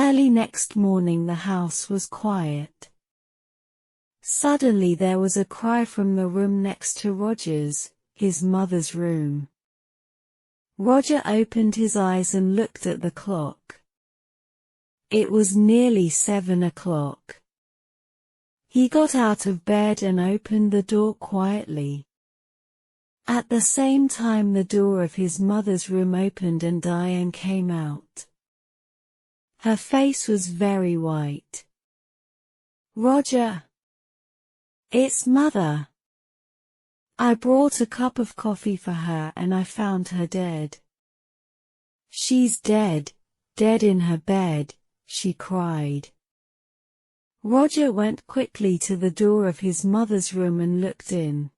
Early next morning the house was quiet. Suddenly there was a cry from the room next to Roger's, his mother's room. Roger opened his eyes and looked at the clock. It was nearly 7 o'clock. He got out of bed and opened the door quietly. At the same time the door of his mother's room opened and Diane came out. Her face was very white. "Roger. It's Mother. I brought a cup of coffee for her and I found her dead." "She's dead, dead in her bed," she cried. Roger went quickly to the door of his mother's room and looked in.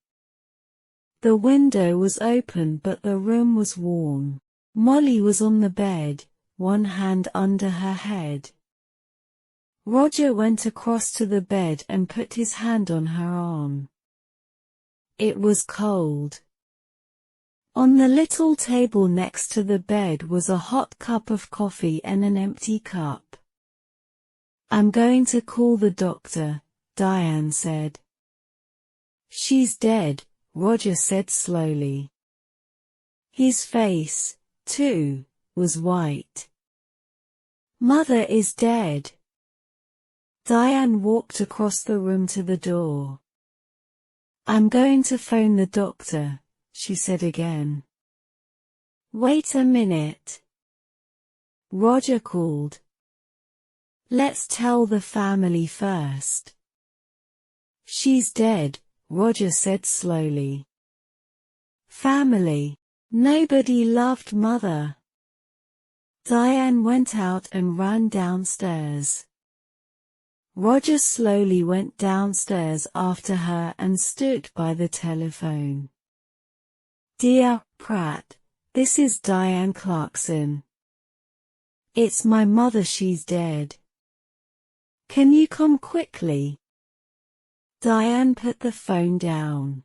The window was open but the room was warm. Molly was on the bed, one hand under her head. Roger went across to the bed and put his hand on her arm. It was cold. On the little table next to the bed was a hot cup of coffee and an empty cup. "I'm going to call the doctor," Diane said. "She's dead," Roger said slowly. His face, too, was white. "Mother is dead." Diane walked across the room to the door. "I'm going to phone the doctor," she said again. "Wait a minute," Roger called. "Let's tell the family first." "She's dead," Roger said slowly. "Family. Nobody loved Mother." Diane went out and ran downstairs. Roger slowly went downstairs after her and stood by the telephone. "Dear Pratt, this is Diane Clarkson. It's my mother, she's dead. Can you come quickly?" Diane put the phone down.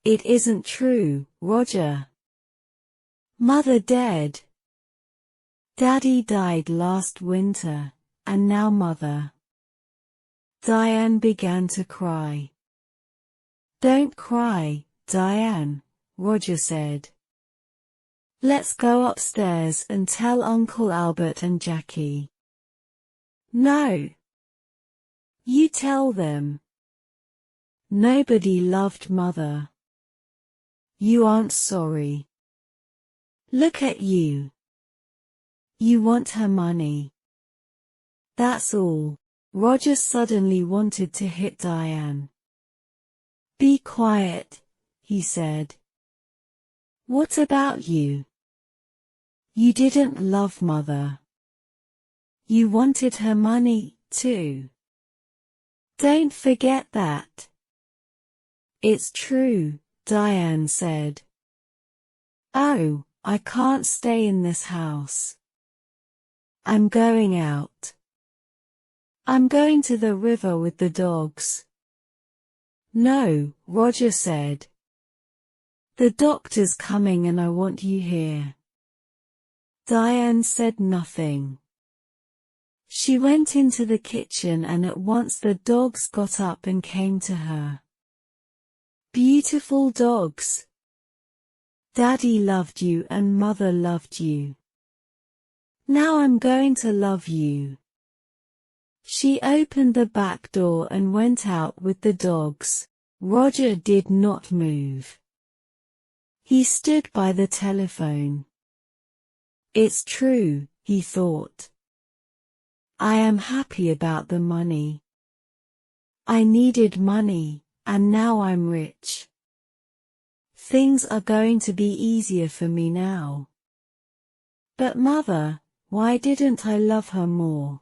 "It isn't true, Roger. Mother dead. Daddy died last winter, and now Mother." Diane began to cry. "Don't cry, Diane," Roger said. "Let's go upstairs and tell Uncle Albert and Jackie." "No. You tell them. Nobody loved Mother. You aren't sorry. Look at you. You want her money. That's all." Roger suddenly wanted to hit Diane. "Be quiet," he said. "What about you? You didn't love Mother. You wanted her money, too. Don't forget that." "It's true," Diane said. "Oh, I can't stay in this house. I'm going out. I'm going to the river with the dogs." "No," Roger said. "The doctor's coming and I want you here." Diane said nothing. She went into the kitchen and at once the dogs got up and came to her. "Beautiful dogs. Daddy loved you and Mother loved you. Now I'm going to love you." She opened the back door and went out with the dogs. Roger did not move. He stood by the telephone. "It's true," he thought. "I am happy about the money. I needed money, and now I'm rich. Things are going to be easier for me now. But Mother, why didn't I love her more?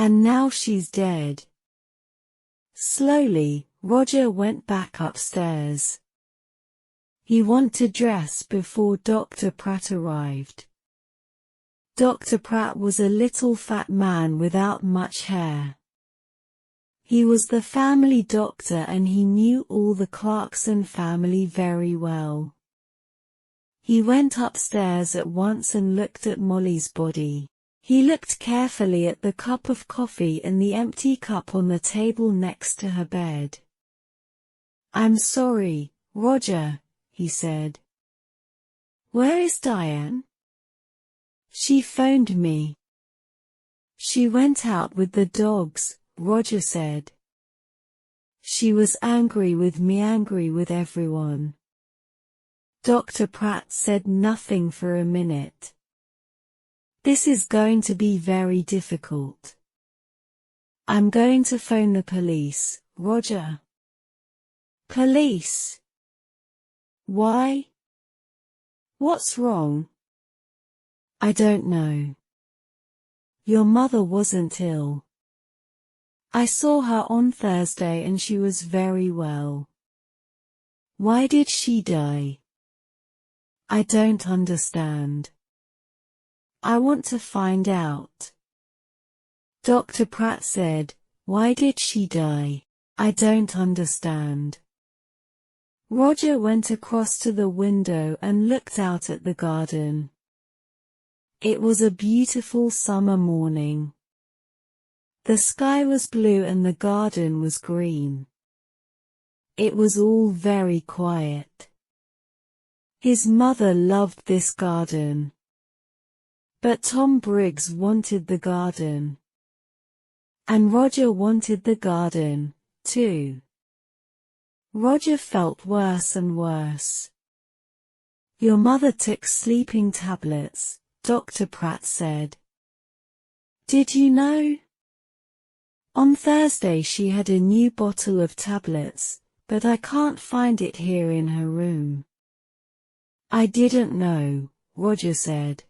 And now she's dead." Slowly, Roger went back upstairs. He wanted to dress before Dr. Pratt arrived. Dr. Pratt was a little fat man without much hair. He was the family doctor and he knew all the Clarkson family very well. He went upstairs at once and looked at Molly's body. He looked carefully at the cup of coffee and the empty cup on the table next to her bed. "I'm sorry, Roger," he said. "Where is Diane?" "She phoned me." "She went out with the dogs," Roger said. "She was angry with me, angry with everyone." Dr. Pratt said nothing for a minute. "This is going to be very difficult." "I'm going to phone the police, Roger." "Police? Why? What's wrong?" "I don't know. Your mother wasn't ill. I saw her on Thursday and she was very well." "Why did she die?" "I don't understand. I want to find out." Dr. Pratt said, "Why did she die? I don't understand." Roger went across to the window and looked out at the garden. It was a beautiful summer morning. The sky was blue and the garden was green. It was all very quiet. His mother loved this garden. But Tom Briggs wanted the garden. And Roger wanted the garden, too. Roger felt worse and worse. "Your mother took sleeping tablets," Dr. Pratt said. "Did you know? On Thursday she had a new bottle of tablets, but I can't find it here in her room." "I didn't know," Roger said.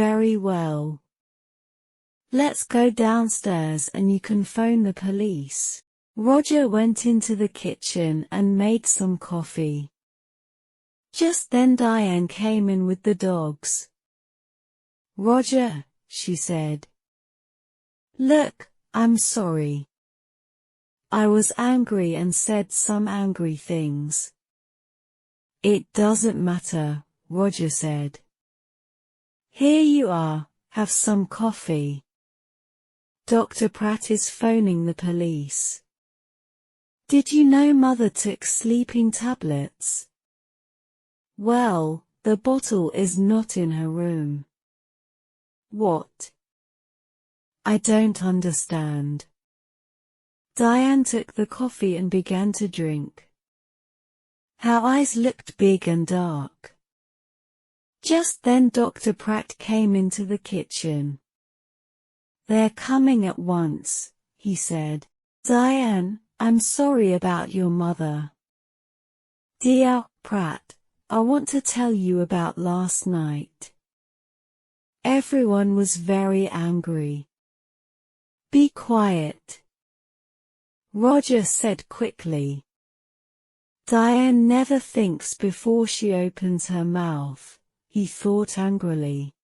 "Very well. Let's go downstairs and you can phone the police." Roger went into the kitchen and made some coffee. Just then Diane came in with the dogs. "Roger," she said. "Look, I'm sorry. I was angry and said some angry things." "It doesn't matter," Roger said. "Here you are, have some coffee. Dr. Pratt is phoning the police." "Did you know Mother took sleeping tablets?" "Well, the bottle is not in her room." "What?" "I don't understand." Diane took the coffee and began to drink. Her eyes looked big and dark. Just then Dr. Pratt came into the kitchen. "They're coming at once," he said. "Diane, I'm sorry about your mother." "Dear Pratt, I want to tell you about last night. Everyone was very angry." "Be quiet," Roger said quickly. "Diane never thinks before she opens her mouth," he thought angrily.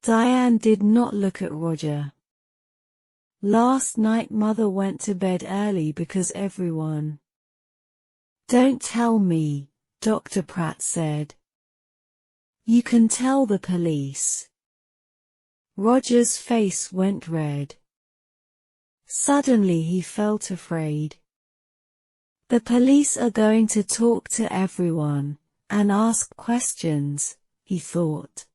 Diane did not look at Roger. "Last night Mother went to bed early because everyone—" "Don't tell me," Dr. Pratt said. "You can tell the police." Roger's face went red. Suddenly he felt afraid. The police are going to talk to everyone, and ask questions, he thought.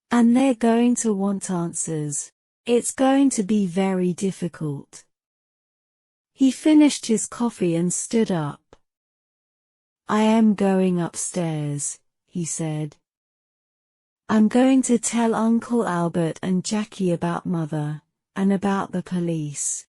And they're going to want answers. It's going to be very difficult. He finished his coffee and stood up. "I am going upstairs," he said. "I'm going to tell Uncle Albert and Jackie about Mother, and about the police."